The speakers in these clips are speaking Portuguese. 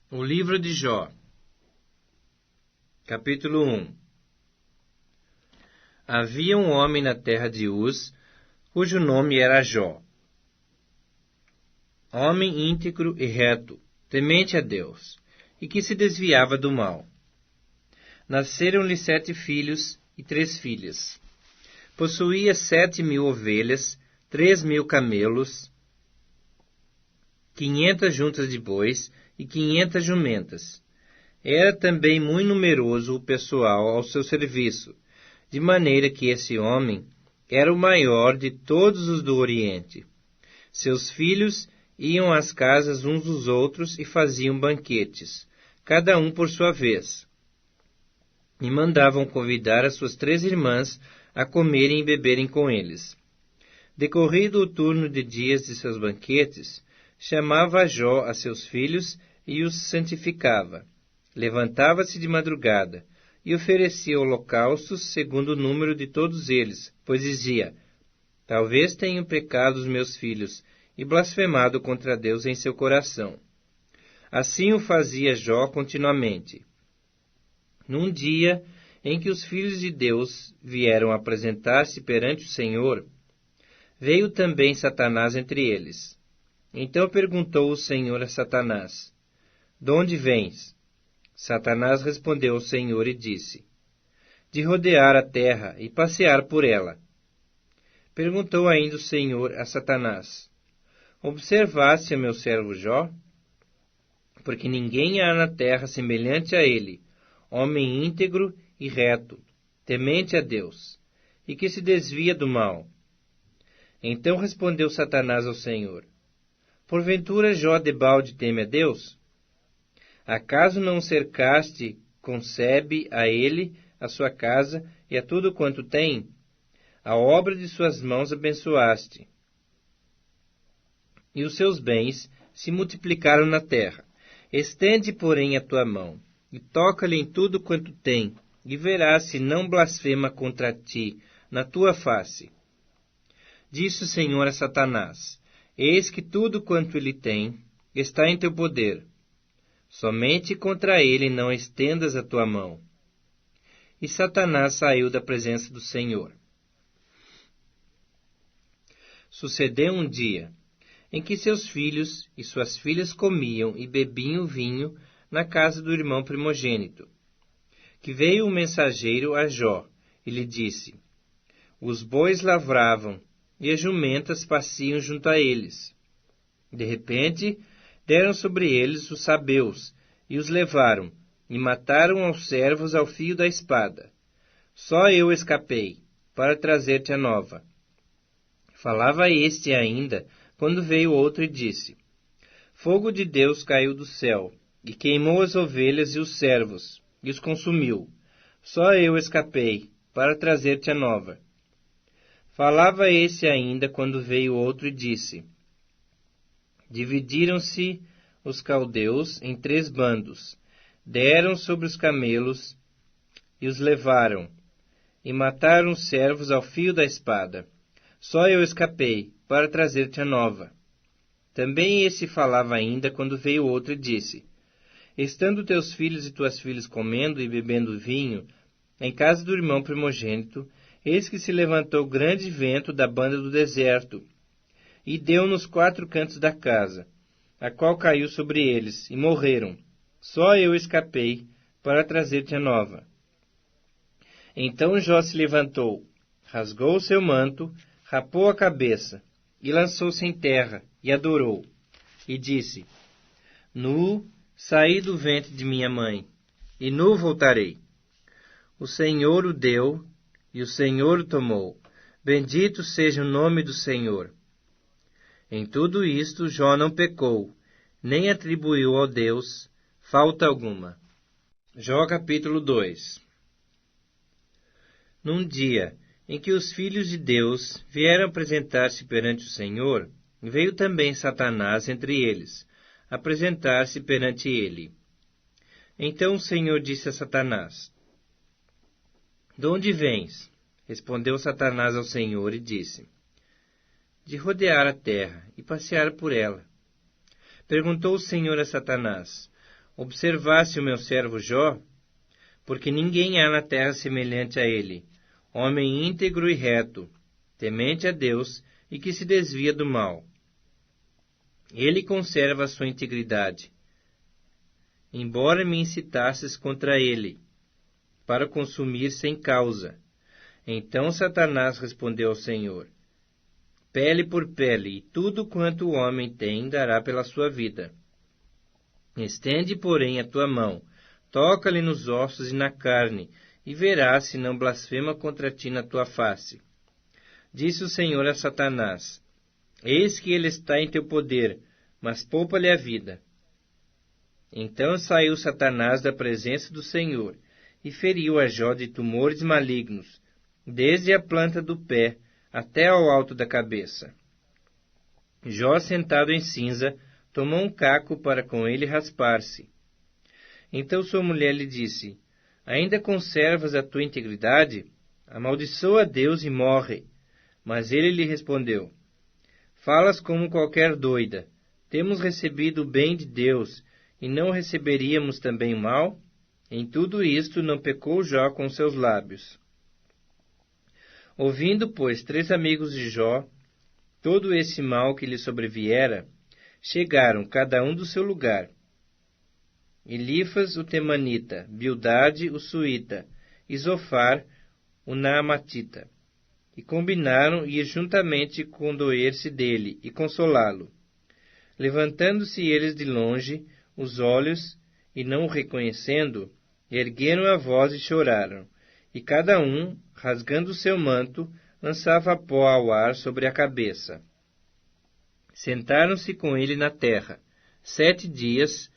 O livro de Jó, capítulo 1. Havia um homem na terra de Uz, cujo nome era Jó. Homem íntegro e reto, temente a Deus, e que se desviava do mal. Nasceram-lhe 7 filhos e 3 filhas. Possuía 7.000 ovelhas, 3.000 camelos, 500 juntas de bois e 500 jumentas. Era também muito numeroso o pessoal ao seu serviço, de maneira que esse homem era o maior de todos os do Oriente. Seus filhos iam às casas uns dos outros e faziam banquetes, cada um por sua vez. E mandavam convidar as suas 3 irmãs a comerem e beberem com eles. Decorrido o turno de dias de seus banquetes, chamava Jó a seus filhos e os santificava. Levantava-se de madrugada e oferecia holocaustos segundo o número de todos eles, pois dizia: talvez tenham pecado os meus filhos e blasfemado contra Deus em seu coração. Assim o fazia Jó continuamente. Num dia em que os filhos de Deus vieram apresentar-se perante o Senhor, veio também Satanás entre eles. Então perguntou o Senhor a Satanás: de onde vens? Satanás respondeu ao Senhor e disse: de rodear a terra e passear por ela. Perguntou ainda o Senhor a Satanás: observaste a meu servo Jó? Porque ninguém há na terra semelhante a ele, homem íntegro e reto, temente a Deus, e que se desvia do mal. Então respondeu Satanás ao Senhor: porventura Jó debalde teme a Deus? Acaso não o cercaste, concebe a ele, a sua casa e a tudo quanto tem? A obra de suas mãos abençoaste. E os seus bens se multiplicaram na terra. Estende, porém, a tua mão, e toca-lhe em tudo quanto tem, e verás se não blasfema contra ti, na tua face. Disse o Senhor a Satanás: eis que tudo quanto ele tem está em teu poder. Somente contra ele não estendas a tua mão. E Satanás saiu da presença do Senhor. Sucedeu um dia em que seus filhos e suas filhas comiam e bebiam vinho na casa do irmão primogênito, que veio um mensageiro a Jó e lhe disse: os bois lavravam e as jumentas paciam junto a eles. De repente, deram sobre eles os sabeus, e os levaram, e mataram aos servos ao fio da espada. Só eu escapei, para trazer-te a nova. Falava este ainda, quando veio outro e disse: fogo de Deus caiu do céu, e queimou as ovelhas e os servos, e os consumiu. Só eu escapei, para trazer-te a nova. Falava esse ainda, quando veio outro e disse: dividiram-se os caldeus em 3 bandos, deram sobre os camelos e os levaram, e mataram os servos ao fio da espada. Só eu escapei, para trazer-te a nova. Também esse falava ainda, quando veio outro e disse: estando teus filhos e tuas filhas comendo e bebendo vinho, em casa do irmão primogênito, eis que se levantou grande vento da banda do deserto, e deu nos 4 cantos da casa, a qual caiu sobre eles, e morreram. Só eu escapei, para trazer-te a nova. Então Jó se levantou, rasgou o seu manto, rapou a cabeça, e lançou-se em terra, e adorou. E disse: nu saí do ventre de minha mãe, e nu voltarei. O Senhor o deu, e o Senhor o tomou. Bendito seja o nome do Senhor. Em tudo isto Jó não pecou, nem atribuiu ao Deus falta alguma. Jó capítulo 2. Num dia em que os filhos de Deus vieram apresentar-se perante o Senhor, veio também Satanás entre eles, apresentar-se perante ele. Então o Senhor disse a Satanás: de onde vens? Respondeu Satanás ao Senhor e disse: de rodear a terra e passear por ela. Perguntou o Senhor a Satanás: observasse o meu servo Jó, porque ninguém há na terra semelhante a ele, homem íntegro e reto, temente a Deus e que se desvia do mal. Ele conserva a sua integridade. Embora me incitasses contra ele, para consumir sem causa. Então Satanás respondeu ao Senhor: pele por pele, e tudo quanto o homem tem dará pela sua vida. Estende, porém, a tua mão, toca-lhe nos ossos e na carne, e verás se não blasfema contra ti na tua face. Disse o Senhor a Satanás: eis que ele está em teu poder, mas poupa-lhe a vida. Então saiu Satanás da presença do Senhor, e feriu a Jó de tumores malignos, desde a planta do pé até ao alto da cabeça. Jó, sentado em cinza, tomou um caco para com ele raspar-se. Então sua mulher lhe disse: ainda conservas a tua integridade? Amaldiçoa a Deus e morre. Mas ele lhe respondeu: falas como qualquer doida. Temos recebido o bem de Deus, e não receberíamos também o mal? Em tudo isto não pecou Jó com seus lábios. Ouvindo, pois, 3 amigos de Jó todo esse mal que lhe sobreviera, chegaram cada um do seu lugar. Elifas o temanita, Bildade o suíta, e Zofar o naamatita, e combinaram ir juntamente condoer-se dele e consolá-lo. Levantando-se eles de longe os olhos, e não o reconhecendo, ergueram a voz e choraram, e cada um, rasgando o seu manto, lançava pó ao ar sobre a cabeça. Sentaram-se com ele na terra, 7 dias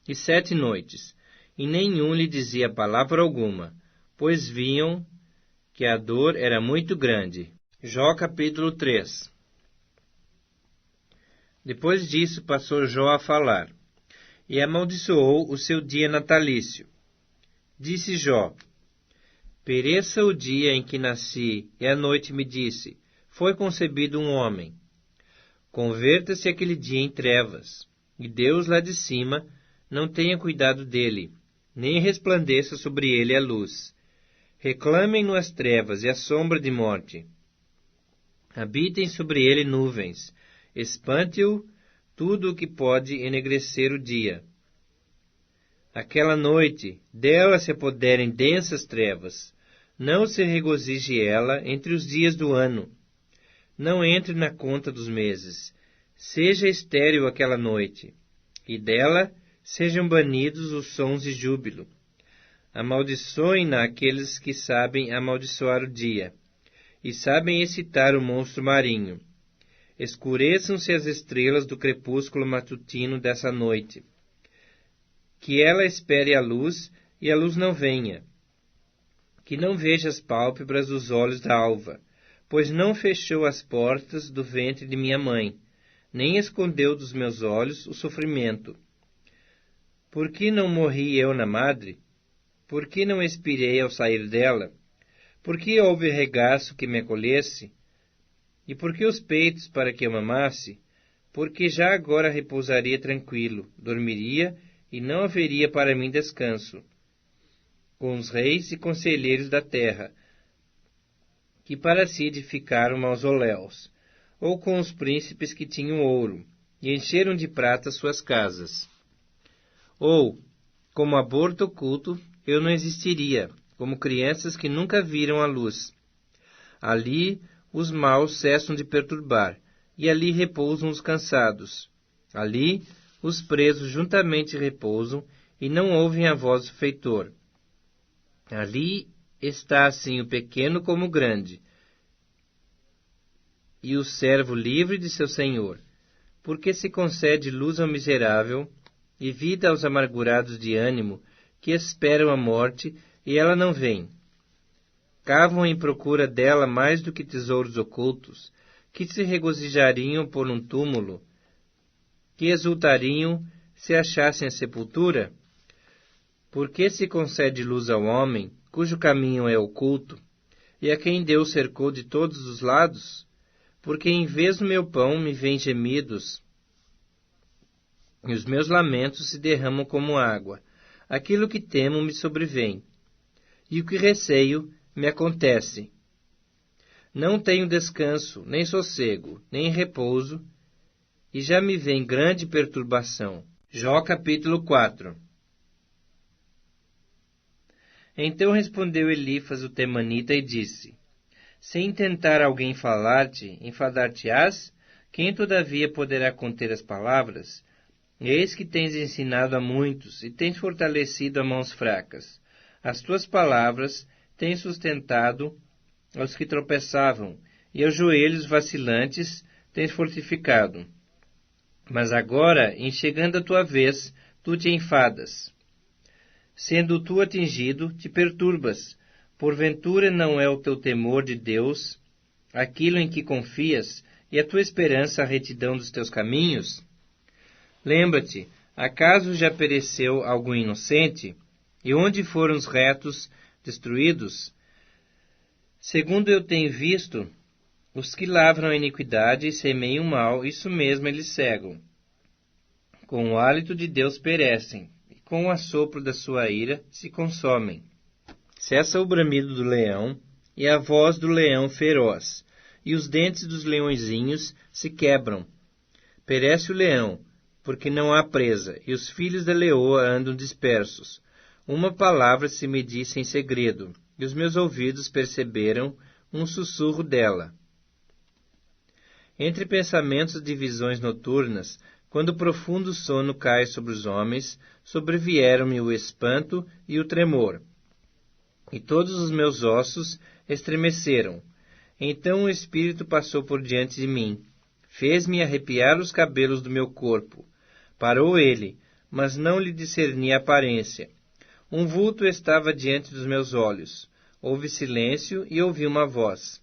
e 7 noites, e nenhum lhe dizia palavra alguma, pois viam que a dor era muito grande. Jó capítulo 3. Depois disso passou Jó a falar, e amaldiçoou o seu dia natalício. Disse Jó: pereça o dia em que nasci, e a noite me disse: foi concebido um homem. Converta-se aquele dia em trevas, e Deus lá de cima não tenha cuidado dele, nem resplandeça sobre ele a luz. Reclamem-no as trevas e a sombra de morte. Habitem sobre ele nuvens, espante-o tudo o que pode enegrecer o dia. Aquela noite, dela se apoderem densas trevas, não se regozije ela entre os dias do ano. Não entre na conta dos meses, seja estéril aquela noite, e dela sejam banidos os sons de júbilo. Amaldiçoem-na aqueles que sabem amaldiçoar o dia, e sabem excitar o monstro marinho. Escureçam-se as estrelas do crepúsculo matutino dessa noite. Que ela espere a luz, e a luz não venha. Que não veja as pálpebras dos olhos da alva, pois não fechou as portas do ventre de minha mãe, nem escondeu dos meus olhos o sofrimento. Por que não morri eu na madre? Por que não expirei ao sair dela? Por que houve regaço que me acolhesse? E por que os peitos para que eu mamasse? Porque já agora repousaria tranquilo, dormiria, e não haveria para mim descanso, com os reis e conselheiros da terra, que para si edificaram mausoléus, ou com os príncipes que tinham ouro, e encheram de prata suas casas. Ou, como aborto oculto, eu não existiria, como crianças que nunca viram a luz. Ali os maus cessam de perturbar, e ali repousam os cansados. Ali os presos juntamente repousam, e não ouvem a voz do feitor. Ali está assim o pequeno como o grande, e o servo livre de seu senhor, porque se concede luz ao miserável, e vida aos amargurados de ânimo, que esperam a morte, e ela não vem. Cavam em procura dela mais do que tesouros ocultos, que se regozijariam por um túmulo, que exultariam se achassem a sepultura? Porque se concede luz ao homem, cujo caminho é oculto, e a quem Deus cercou de todos os lados? Porque em vez do meu pão me vêm gemidos, e os meus lamentos se derramam como água. Aquilo que temo me sobrevém, e o que receio me acontece. Não tenho descanso, nem sossego, nem repouso, e já me vem grande perturbação. Jó capítulo 4. Então respondeu Elifas o temanita e disse: Se intentar alguém falar-te, enfadar-te-ás? Quem todavia poderá conter as palavras? Eis que tens ensinado a muitos, e tens fortalecido a mãos fracas. As tuas palavras tens sustentado aos que tropeçavam, e aos joelhos vacilantes tens fortificado. Mas agora, em chegando a tua vez, tu te enfadas. Sendo tu atingido, te perturbas. Porventura não é o teu temor de Deus aquilo em que confias, e a tua esperança a retidão dos teus caminhos? Lembra-te, acaso já pereceu algum inocente? E onde foram os retos destruídos? Segundo eu tenho visto, os que lavram a iniquidade e semeiam o mal, isso mesmo eles cegam. Com o hálito de Deus perecem, e com o assopro da sua ira se consomem. Cessa o bramido do leão, e a voz do leão feroz, e os dentes dos leõezinhos se quebram. Perece o leão, porque não há presa, e os filhos da leoa andam dispersos. Uma palavra se me disse em segredo, e os meus ouvidos perceberam um sussurro dela. Entre pensamentos de visões noturnas, quando o profundo sono cai sobre os homens, sobrevieram-me o espanto e o tremor, e todos os meus ossos estremeceram. Então o Espírito passou por diante de mim, fez-me arrepiar os cabelos do meu corpo. Parou ele, mas não lhe discerni a aparência. Um vulto estava diante dos meus olhos. Houve silêncio e ouvi uma voz.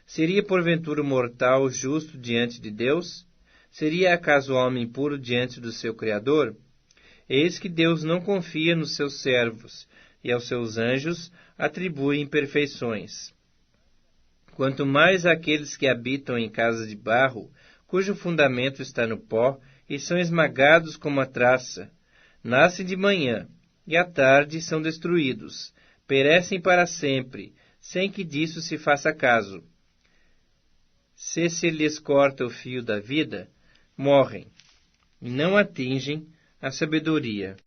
Seria porventura o mortal justo diante de Deus? Seria acaso o homem puro diante do seu Criador? Eis que Deus não confia nos seus servos, e aos seus anjos atribui imperfeições. Quanto mais àqueles que habitam em casas de barro, cujo fundamento está no pó, e são esmagados como a traça. Nascem de manhã, e à tarde são destruídos. Perecem para sempre, sem que disso se faça caso. Se lhes corta o fio da vida, morrem, e não atingem a sabedoria.